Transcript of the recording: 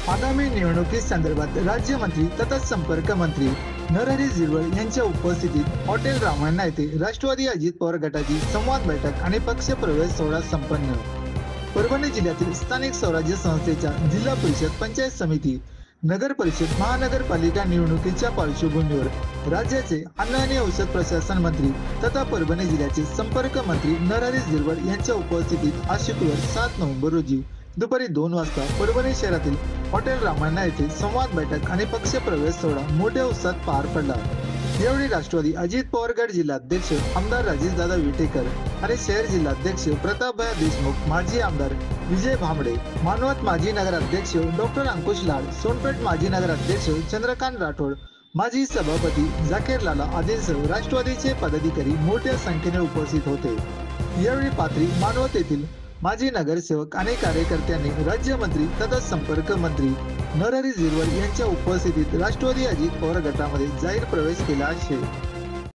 आगामी निवडणुकीसंदर्भात राज्यमंत्री तथा संपर्क मंत्री नरहरी झिरवळ यांच्या उपस्थितीत हॉटेल रामायण येथे राष्ट्रवादी अजित पवार गटाची संवाद बैठक आणि पक्ष प्रवेश सोहळा संपन्न। परभणी जिल्ह्यातील स्थानिक स्वराज्य संस्थेच्या जिल्हा परिषद, पंचायत समिती, नगर परिषद, महानगरपालिका निवडणुकीच्या पार्श्वभूमीवर राज्याचे अन्न आणि औषध प्रशासन मंत्री तथा परभणी जिल्ह्याचे संपर्क मंत्री नरहरी झिरवळ यांच्या उपस्थितीत आज शुक्रवार 7 नोव्हेंबर रोजी दुपारी 2 वाजता परभणी शहरातील हॉटेल रामायण येथे संवाद बैठक आणि पक्ष प्रवेश सोहळा मोठ्या उत्साहात पार पडला। यावेळी राष्ट्रवादी अजित पवार गट जिल्हाध्यक्ष आमदार राजेशदादा विटेकर आणि शहर जिल्हाध्यक्ष प्रतापभाई देशमुख, माजी आमदार विजय भांबळे, मानवत माजी नगराध्यक्ष डॉक्टर अंकुश लाड, सोनपेठ माजी नगराध्यक्ष चंद्रकांत राठोड, माजी सभापती जाकीर लाला आदींसह राष्ट्रवादीचे पदाधिकारी मोठ्या संख्येने उपस्थित होते। यावेळी पाथरी, मानवत येथील माजी नगरसेवक आणि कार्यकर्त्यांनी राज्यमंत्री तथा संपर्क मंत्री नरहरी झिरवळ यांच्या उपस्थितीत राष्ट्रवादी अजित पवार गटामध्ये जाहीर प्रवेश केला आहे।